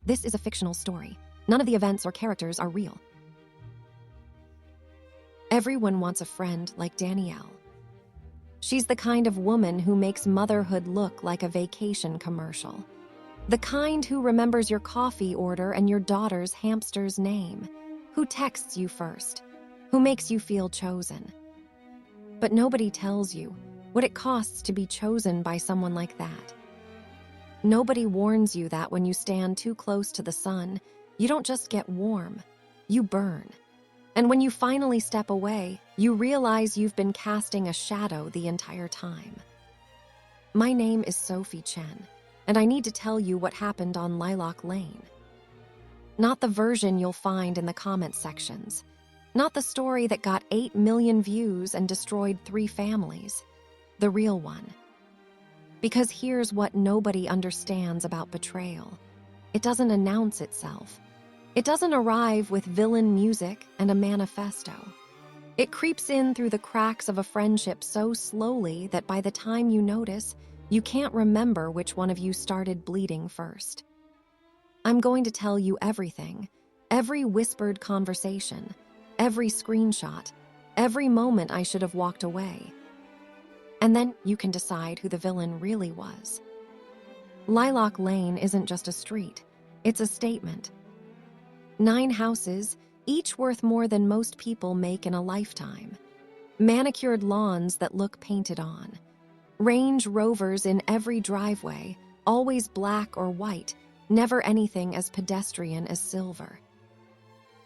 This is a fictional story. None of the events or characters are real. Everyone wants a friend like Danielle. She's the kind of woman who makes motherhood look like a vacation commercial. The kind who remembers your coffee order and your daughter's hamster's name, who texts you first, who makes you feel chosen. But nobody tells you what it costs to be chosen by someone like that. Nobody warns you that when you stand too close to the sun, you don't just get warm, you burn. And when you finally step away, you realize you've been casting a shadow the entire time. My name is Sophie Chen, and I need to tell you what happened on Lilac Lane. Not the version you'll find in the comment sections. Not the story that got 8 million views and destroyed 3 families. The real one. Because here's what nobody understands about betrayal. It doesn't announce itself. It doesn't arrive with villain music and a manifesto. It creeps in through the cracks of a friendship so slowly that by the time you notice, you can't remember which one of you started bleeding first. I'm going to tell you everything, every whispered conversation, every screenshot, every moment I should have walked away. And then you can decide who the villain really was. Lilac Lane isn't just a street, it's a statement. 9 houses, each worth more than most people make in a lifetime. Manicured lawns that look painted on. Range Rovers in every driveway, always black or white, never anything as pedestrian as silver.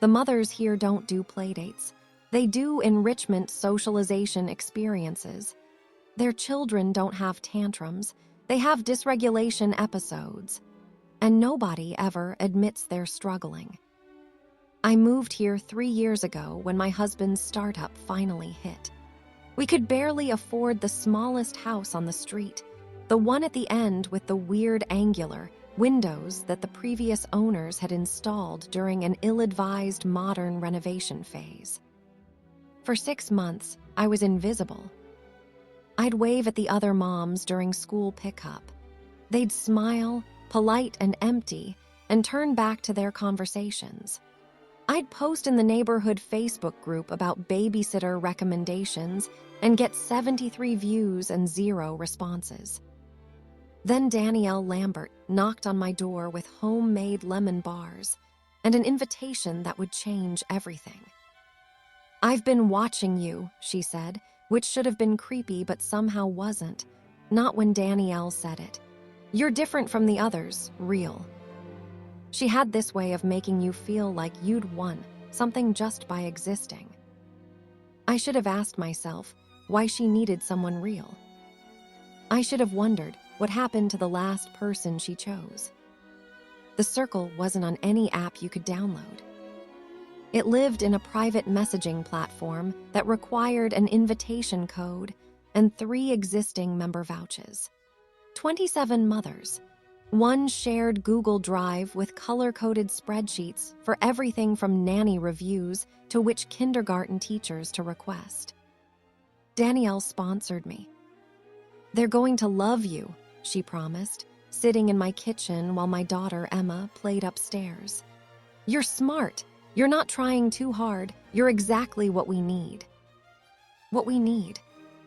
The mothers here don't do playdates. They do enrichment socialization experiences. Their children don't have tantrums. They have dysregulation episodes. And nobody ever admits they're struggling. I moved here 3 years ago when my husband's startup finally hit. We could barely afford the smallest house on the street, the one at the end with the weird angular windows that the previous owners had installed during an ill-advised modern renovation phase. For 6 months, I was invisible. I'd wave at the other moms during school pickup. They'd smile, polite and empty, and turn back to their conversations. I'd post in the neighborhood Facebook group about babysitter recommendations and get 73 views and 0 responses. Then Danielle Lambert knocked on my door with homemade lemon bars and an invitation that would change everything. "I've been watching you," she said, which should have been creepy but somehow wasn't, not when Danielle said it. "You're different from the others, real." She had this way of making you feel like you'd won something just by existing. I should have asked myself why she needed someone real. I should have wondered what happened to the last person she chose. The circle wasn't on any app you could download. It lived in a private messaging platform that required an invitation code and 3 existing member vouchers. 27 mothers. 1 shared Google Drive with color-coded spreadsheets for everything from nanny reviews to which kindergarten teachers to request. Danielle sponsored me. "They're going to love you," she promised, sitting in my kitchen while my daughter Emma played upstairs. "You're smart. You're not trying too hard. You're exactly what we need." What we need.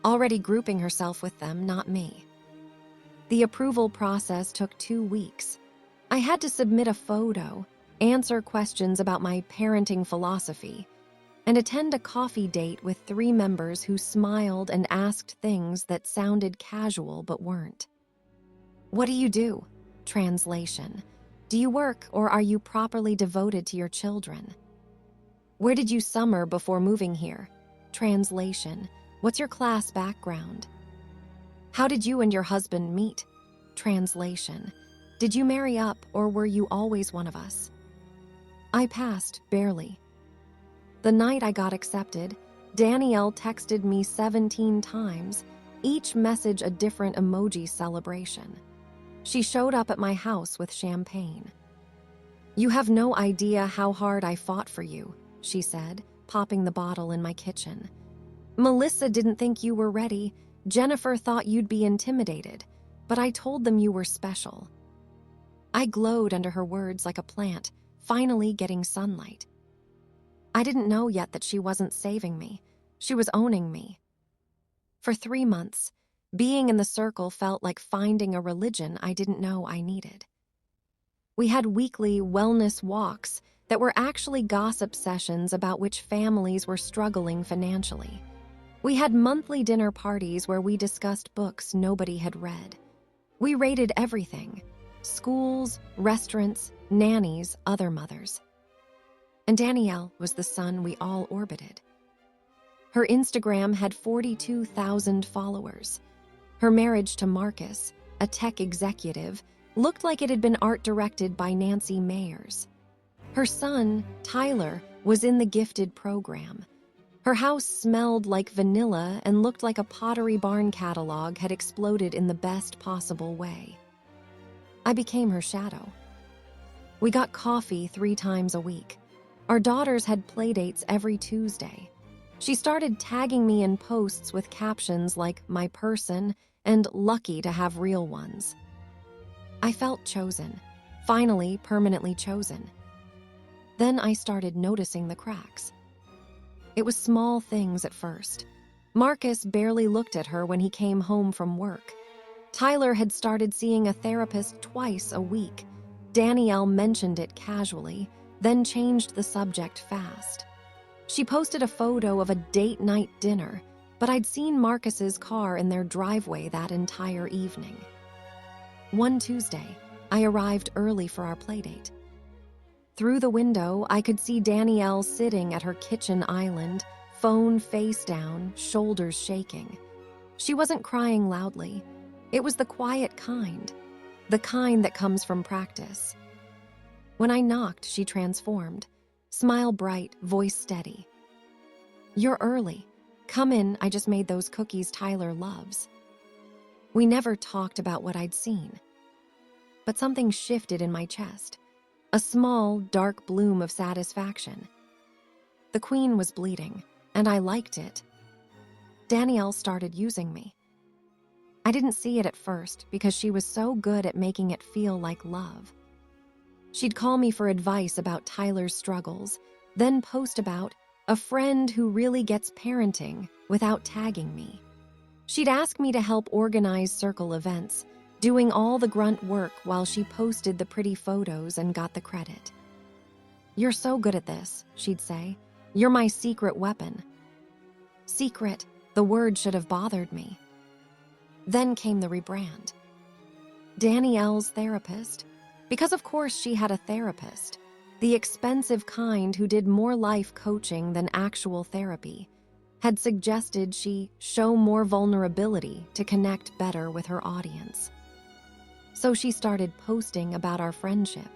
Already grouping herself with them, not me. The approval process took 2 weeks. I had to submit a photo, answer questions about my parenting philosophy, and attend a coffee date with 3 members who smiled and asked things that sounded casual but weren't. "What do you do?" Translation. "Do you work or are you properly devoted to your children?" "Where did you summer before moving here?" Translation. "What's your class background?" "How did you and your husband meet?" Translation. "Did you marry up or were you always one of us?" I passed, barely. The night I got accepted, Danielle texted me 17 times, each message a different emoji celebration. She showed up at my house with champagne. "You have no idea how hard I fought for you," she said, popping the bottle in my kitchen. "Melissa didn't think you were ready. Jennifer thought you'd be intimidated, but I told them you were special." I glowed under her words like a plant, finally getting sunlight. I didn't know yet that she wasn't saving me. She was owning me. For 3 months, being in the circle felt like finding a religion I didn't know I needed. We had weekly wellness walks that were actually gossip sessions about which families were struggling financially. We had monthly dinner parties where we discussed books nobody had read. We rated everything: schools, restaurants, nannies, other mothers. And Danielle was the sun we all orbited. Her Instagram had 42,000 followers. Her marriage to Marcus, a tech executive, looked like it had been art-directed by Nancy Meyers. Her son, Tyler, was in the gifted program. Her house smelled like vanilla and looked like a Pottery Barn catalog had exploded in the best possible way. I became her shadow. We got coffee 3 times a week. Our daughters had playdates every Tuesday. She started tagging me in posts with captions like "my person" and "lucky to have real ones." I felt chosen, finally permanently chosen. Then I started noticing the cracks. It was small things at first. Marcus barely looked at her when he came home from work. Tyler had started seeing a therapist twice a week. Danielle mentioned it casually, then changed the subject fast. She posted a photo of a date night dinner, but I'd seen Marcus's car in their driveway that entire evening. One Tuesday, I arrived early for our playdate. Through the window, I could see Danielle sitting at her kitchen island, phone face down, shoulders shaking. She wasn't crying loudly. It was the quiet kind, the kind that comes from practice. When I knocked, she transformed. Smile bright, voice steady. "You're early. Come in, I just made those cookies Tyler loves." We never talked about what I'd seen. But something shifted in my chest. A small, dark bloom of satisfaction. The queen was bleeding, and I liked it. Danielle started using me. I didn't see it at first because she was so good at making it feel like love. She'd call me for advice about Tyler's struggles, then post about a friend who really gets parenting without tagging me. She'd ask me to help organize circle events, doing all the grunt work while she posted the pretty photos and got the credit. "You're so good at this," she'd say. "You're my secret weapon." Secret, the word should have bothered me. Then came the rebrand. Danielle's therapist, because of course she had a therapist, the expensive kind who did more life coaching than actual therapy, had suggested she show more vulnerability to connect better with her audience. So she started posting about our friendship.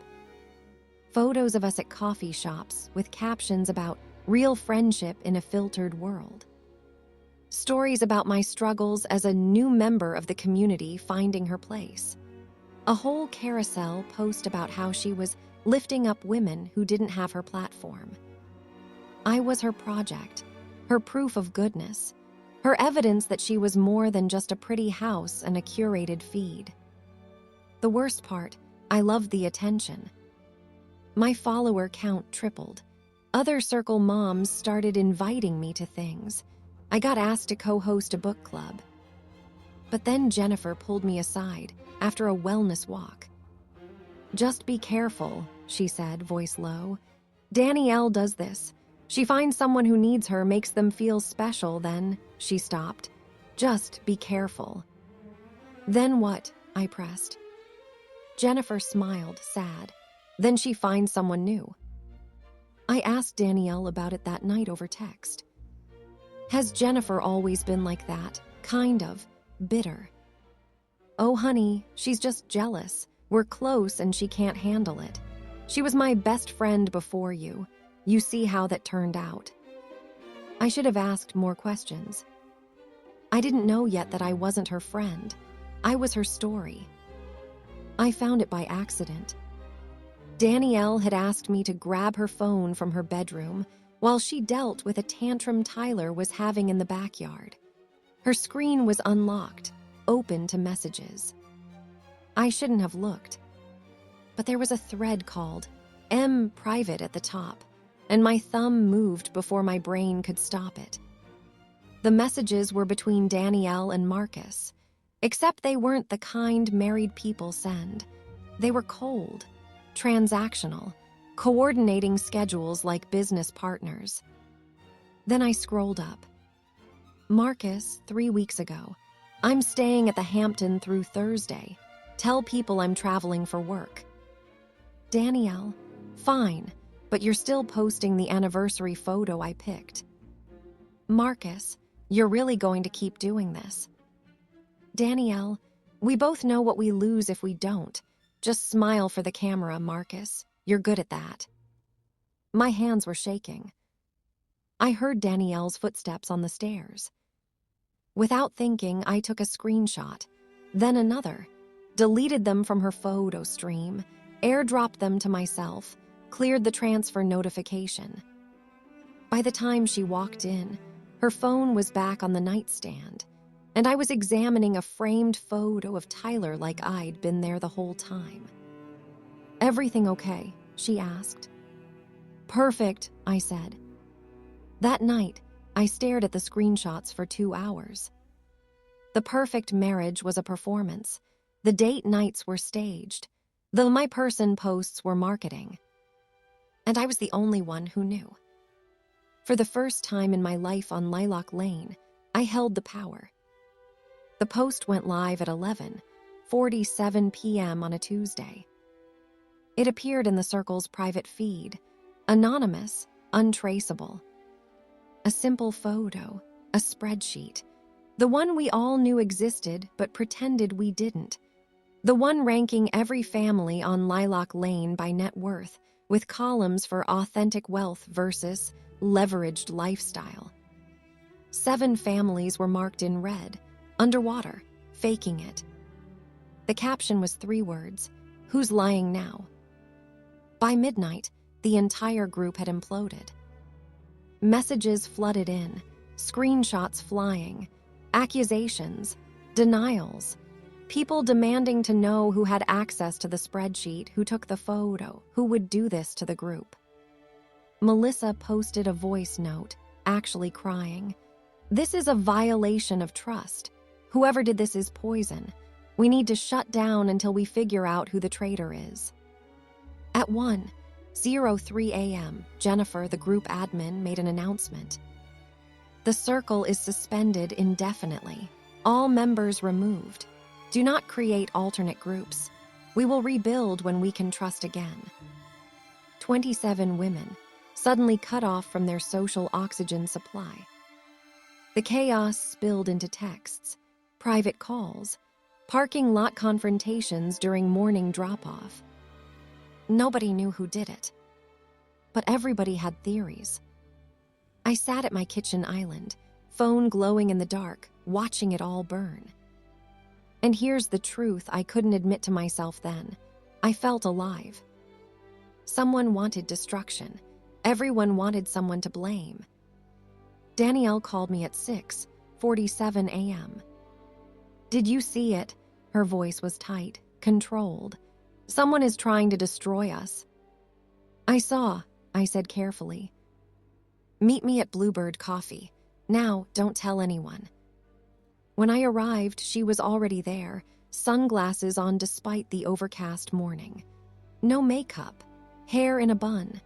Photos of us at coffee shops with captions about real friendship in a filtered world. Stories about my struggles as a new member of the community finding her place. A whole carousel post about how she was lifting up women who didn't have her platform. I was her project, her proof of goodness, her evidence that she was more than just a pretty house and a curated feed. The worst part, I loved the attention. My follower count tripled. Other circle moms started inviting me to things. I got asked to co-host a book club. But then Jennifer pulled me aside after a wellness walk. "Just be careful," she said, voice low. "Danielle does this. She finds someone who needs her, makes them feel special, then," she stopped. "Just be careful." "Then what?" I pressed. Jennifer smiled, sad. "Then she finds someone new." I asked Danielle about it that night over text. "Has Jennifer always been like that? Kind of. Bitter." "Oh, honey, she's just jealous. We're close and she can't handle it. She was my best friend before you. You see how that turned out." I should have asked more questions. I didn't know yet that I wasn't her friend. I was her story. I found it by accident. Danielle had asked me to grab her phone from her bedroom while she dealt with a tantrum Tyler was having in the backyard. Her screen was unlocked, open to messages. I shouldn't have looked. But there was a thread called M Private at the top, and my thumb moved before my brain could stop it. The messages were between Danielle and Marcus, except they weren't the kind married people send. They were cold, transactional, coordinating schedules like business partners. Then I scrolled up. Marcus, 3 weeks ago. I'm staying at the Hampton through Thursday. Tell people I'm traveling for work. Danielle, fine, but you're still posting the anniversary photo I picked. Marcus, you're really going to keep doing this. Danielle, we both know what we lose if we don't. Just smile for the camera, Marcus. You're good at that. My hands were shaking. I heard Danielle's footsteps on the stairs. Without thinking, I took a screenshot, then another, deleted them from her photo stream, airdropped them to myself, cleared the transfer notification. By the time she walked in, her phone was back on the nightstand, and I was examining a framed photo of Tyler like I'd been there the whole time. Everything okay? She asked. Perfect, I said. That night, I stared at the screenshots for 2 hours. The perfect marriage was a performance. The date nights were staged, though my person posts were marketing. And I was the only one who knew. For the first time in my life on Lilac Lane, I held the power. The post went live at 11:47 p.m. on a Tuesday. It appeared in the Circle's private feed, anonymous, untraceable. A simple photo, a spreadsheet, the one we all knew existed but pretended we didn't. The one ranking every family on Lilac Lane by net worth, with columns for authentic wealth versus leveraged lifestyle. 7 families were marked in red, underwater, faking it. The caption was 3 words, "Who's lying now?" By midnight, the entire group had imploded. Messages flooded in, screenshots flying, accusations, denials, people demanding to know who had access to the spreadsheet, who took the photo, who would do this to the group. Melissa posted a voice note, actually crying. This is a violation of trust. Whoever did this is poison. We need to shut down until we figure out who the traitor is. At 1:03 a.m., Jennifer, the group admin, made an announcement. The Circle is suspended indefinitely. All members removed. Do not create alternate groups. We will rebuild when we can trust again. 27 women, suddenly cut off from their social oxygen supply. The chaos spilled into texts, private calls, parking lot confrontations during morning drop-off. Nobody knew who did it, but everybody had theories. I sat at my kitchen island, phone glowing in the dark, watching it all burn. And here's the truth I couldn't admit to myself then. I felt alive. Someone wanted destruction. Everyone wanted someone to blame. Danielle called me at 6:47 a.m. Did you see it? Her voice was tight, controlled. Someone is trying to destroy us. I saw, I said carefully. Meet me at Bluebird Coffee. Now, don't tell anyone. When I arrived, she was already there, sunglasses on despite the overcast morning. No makeup, hair in a bun.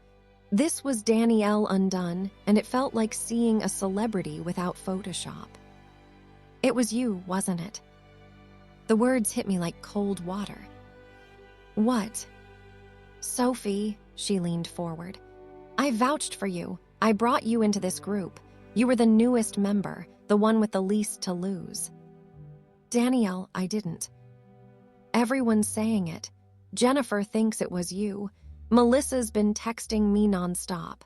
This was Danielle undone, and it felt like seeing a celebrity without Photoshop. It was you, wasn't it? The words hit me like cold water. What? Sophie, she leaned forward. I vouched for you. I brought you into this group. You were the newest member, the one with the least to lose. Danielle, I didn't. Everyone's saying it. Jennifer thinks it was you. Melissa's been texting me nonstop.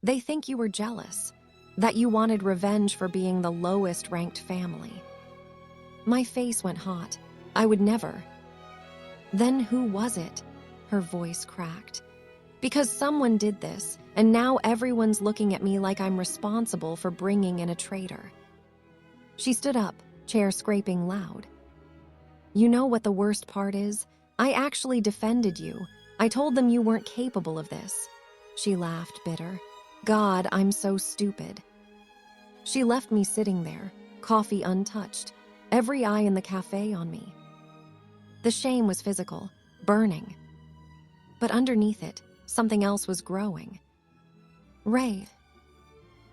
They think you were jealous, that you wanted revenge for being the lowest ranked family. My face went hot. I would never. Then who was it? Her voice cracked. Because someone did this, and now everyone's looking at me like I'm responsible for bringing in a traitor. She stood up, chair scraping loud. You know what the worst part is? I actually defended you. I told them you weren't capable of this." She laughed, bitter. "God, I'm so stupid." She left me sitting there, coffee untouched, every eye in the cafe on me. The shame was physical, burning. But underneath it, something else was growing. Ray.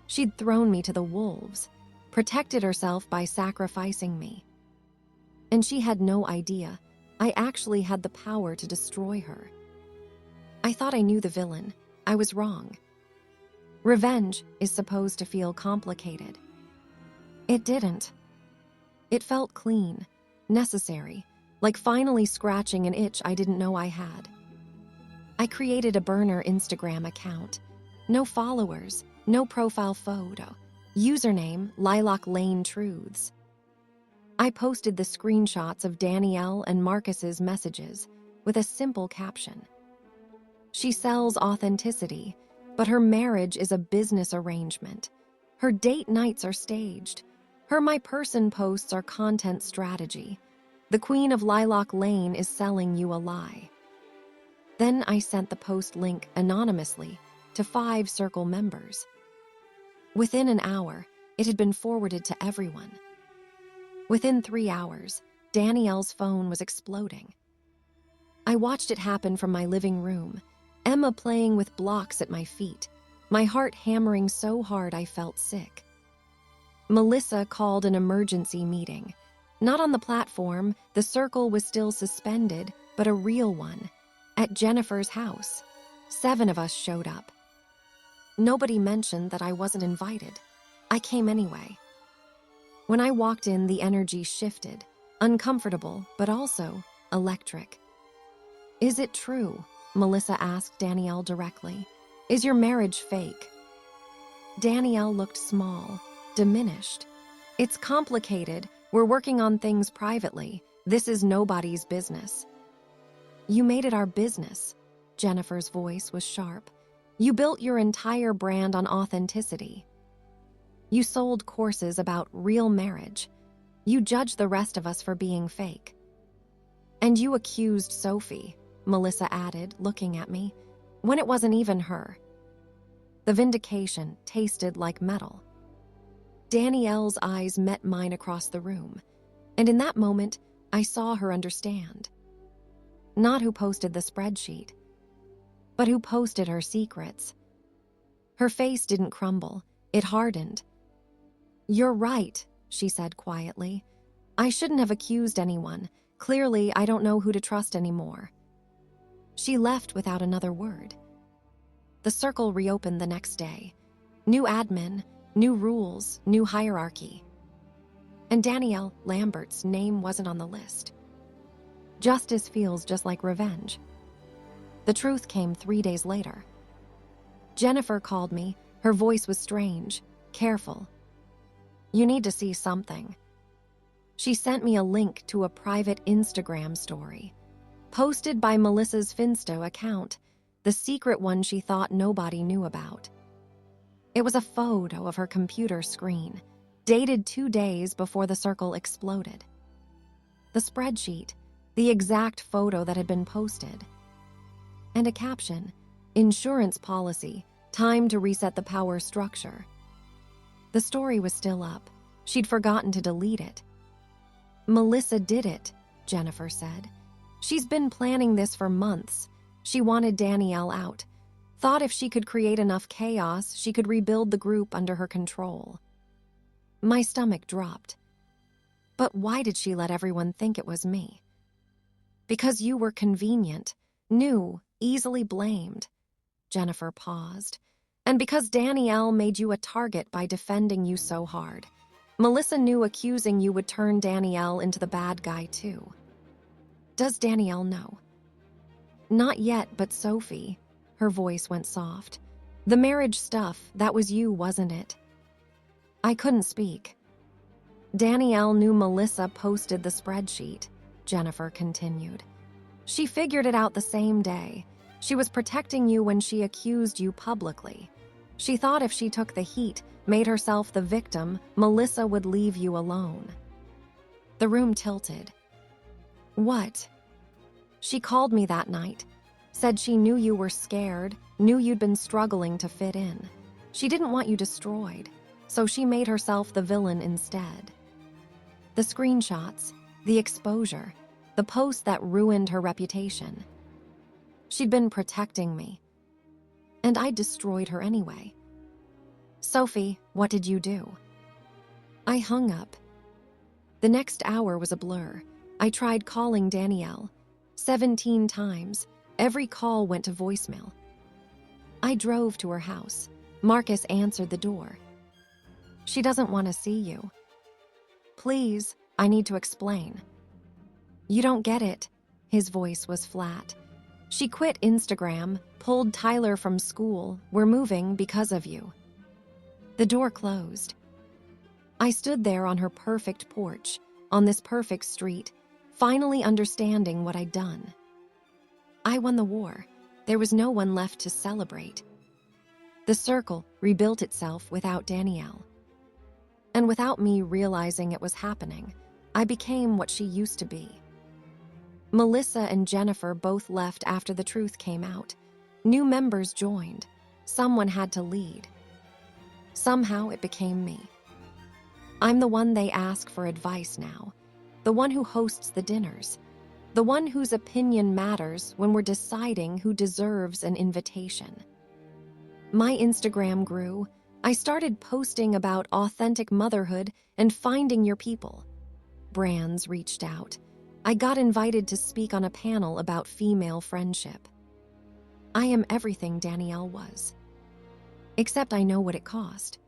She'd thrown me to the wolves, protected herself by sacrificing me. And she had no idea I actually had the power to destroy her. I thought I knew the villain. I was wrong. Revenge is supposed to feel complicated. It didn't. It felt clean, necessary, like finally scratching an itch I didn't know I had. I created a burner Instagram account. No followers, no profile photo. Username, Lilac Lane Truths. I posted the screenshots of Danielle and Marcus's messages with a simple caption. She sells authenticity, but her marriage is a business arrangement. Her date nights are staged. Her My Person posts are content strategy. The Queen of Lilac Lane is selling you a lie. Then I sent the post link anonymously to 5 Circle members. Within an hour, it had been forwarded to everyone. Within 3 hours, Danielle's phone was exploding. I watched it happen from my living room, Emma playing with blocks at my feet, my heart hammering so hard I felt sick. Melissa called an emergency meeting. Not on the platform, the circle was still suspended, but a real one, at Jennifer's house. 7 of us showed up. Nobody mentioned that I wasn't invited. I came anyway. When I walked in, the energy shifted, uncomfortable, but also electric. "Is it true?" Melissa asked Danielle directly. "Is your marriage fake?" Danielle looked small, diminished. "It's complicated. We're working on things privately. This is nobody's business." "You made it our business." Jennifer's voice was sharp. "You built your entire brand on authenticity. You sold courses about real marriage. You judged the rest of us for being fake. And you accused Sophie," Melissa added, looking at me, "when it wasn't even her." The vindication tasted like metal. Danielle's eyes met mine across the room, and in that moment, I saw her understand. Not who posted the spreadsheet, but who posted her secrets. Her face didn't crumble, it hardened. "You're right," she said quietly. "I shouldn't have accused anyone. Clearly, I don't know who to trust anymore." She left without another word. The circle reopened the next day. New admin, new rules, new hierarchy. And Danielle Lambert's name wasn't on the list. Justice feels just like revenge. The truth came 3 days later. Jennifer called me. Her voice was strange, careful. "You need to see something." She sent me a link to a private Instagram story, posted by Melissa's Finsto account, the secret one she thought nobody knew about. It was a photo of her computer screen, dated 2 days before the circle exploded. The spreadsheet, the exact photo that had been posted. And a caption, "Insurance policy, time to reset the power structure." The story was still up. She'd forgotten to delete it. "Melissa did it," Jennifer said. "She's been planning this for months. She wanted Danielle out. Thought if she could create enough chaos, she could rebuild the group under her control." My stomach dropped. "But why did she let everyone think it was me?" "Because you were convenient, new, easily blamed." Jennifer paused. "And because Danielle made you a target by defending you so hard. Melissa knew accusing you would turn Danielle into the bad guy too." "Does Danielle know?" "Not yet, but Sophie." Her voice went soft. "The marriage stuff, that was you, wasn't it?" I couldn't speak. "Danielle knew Melissa posted the spreadsheet," Jennifer continued. "She figured it out the same day. She was protecting you when she accused you publicly. She thought if she took the heat, made herself the victim, Melissa would leave you alone." The room tilted. "What?" "She called me that night. Said she knew you were scared, knew you'd been struggling to fit in. She didn't want you destroyed, so she made herself the villain instead. The screenshots, the exposure, the post that ruined her reputation. She'd been protecting me, and I destroyed her anyway. Sophie, what did you do? I hung up. The next hour was a blur. I tried calling Danielle 17 times. Every call went to voicemail. I drove to her house. Marcus answered the door. She doesn't want to see you. Please, I need to explain. You don't get it. His voice was flat. She quit Instagram, pulled Tyler from school. We're moving because of you. The door closed. I stood there on her perfect porch, on this perfect street, finally understanding what I'd done. I won the war. There was no one left to celebrate. The circle rebuilt itself without Danielle. And without me realizing it was happening, I became what she used to be. Melissa and Jennifer both left after the truth came out. New members joined. Someone had to lead. Somehow it became me. I'm the one they ask for advice now, the one who hosts the dinners, the one whose opinion matters when we're deciding who deserves an invitation. My Instagram grew. I started posting about authentic motherhood and finding your people. Brands reached out. I got invited to speak on a panel about female friendship. I am everything Danielle was. Except I know what it cost.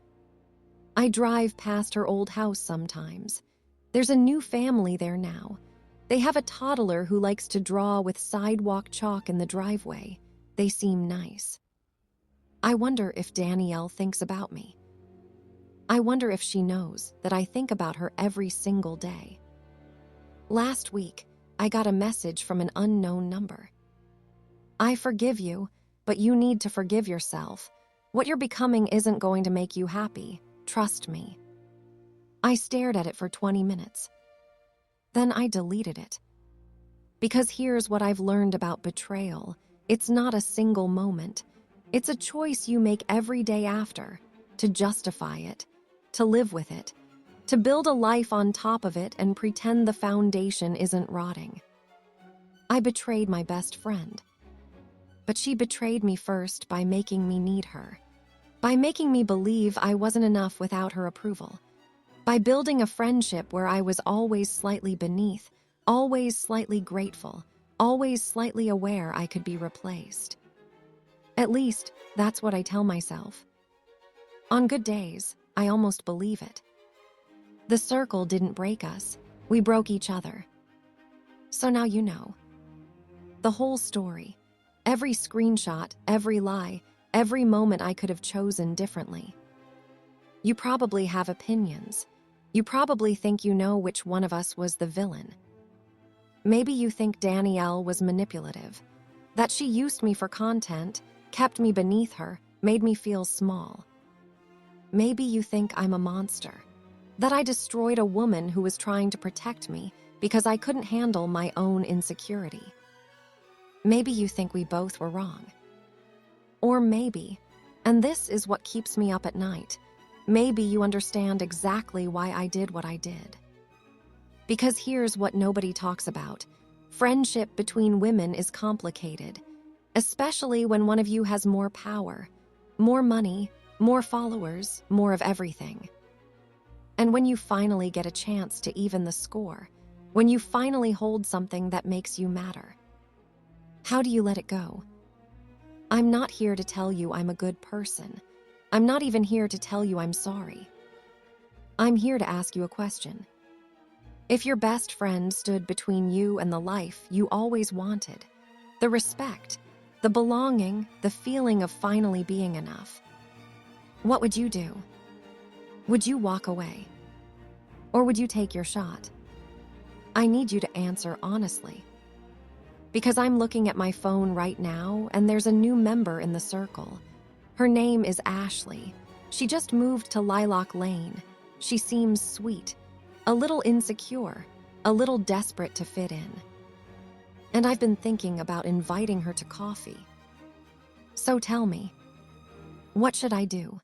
I drive past her old house sometimes. There's a new family there now. They have a toddler who likes to draw with sidewalk chalk in the driveway. They seem nice. I wonder if Danielle thinks about me. I wonder if she knows that I think about her every single day. Last week, I got a message from an unknown number. I forgive you, but you need to forgive yourself. What you're becoming isn't going to make you happy. Trust me. I stared at it for 20 minutes. Then I deleted it. Because here's what I've learned about betrayal. It's not a single moment. It's a choice you make every day after, to justify it, to live with it, to build a life on top of it and pretend the foundation isn't rotting. I betrayed my best friend. But she betrayed me first by making me need her. By making me believe I wasn't enough without her approval. By building a friendship where I was always slightly beneath, always slightly grateful, always slightly aware I could be replaced. At least, that's what I tell myself. On good days, I almost believe it. The circle didn't break us. We broke each other. So now you know. The whole story. Every screenshot, every lie, every moment I could have chosen differently. You probably have opinions. You probably think you know which one of us was the villain. Maybe you think Danielle was manipulative, that she used me for content, kept me beneath her, made me feel small. Maybe you think I'm a monster, that I destroyed a woman who was trying to protect me because I couldn't handle my own insecurity. Maybe you think we both were wrong. Or maybe, and this is what keeps me up at night, maybe you understand exactly why I did what I did. Because here's what nobody talks about. Friendship between women is complicated, especially when one of you has more power, more money, more followers, more of everything. And when you finally get a chance to even the score, when you finally hold something that makes you matter, how do you let it go? I'm not here to tell you I'm a good person. I'm not even here to tell you I'm sorry. I'm here to ask you a question. If your best friend stood between you and the life you always wanted, the respect, the belonging, the feeling of finally being enough, what would you do? Would you walk away? Or would you take your shot? I need you to answer honestly. Because I'm looking at my phone right now and there's a new member in the circle. Her name is Ashley. She just moved to Lilac Lane. She seems sweet, a little insecure, a little desperate to fit in. and I've been thinking about inviting her to coffee. So tell me, what should I do?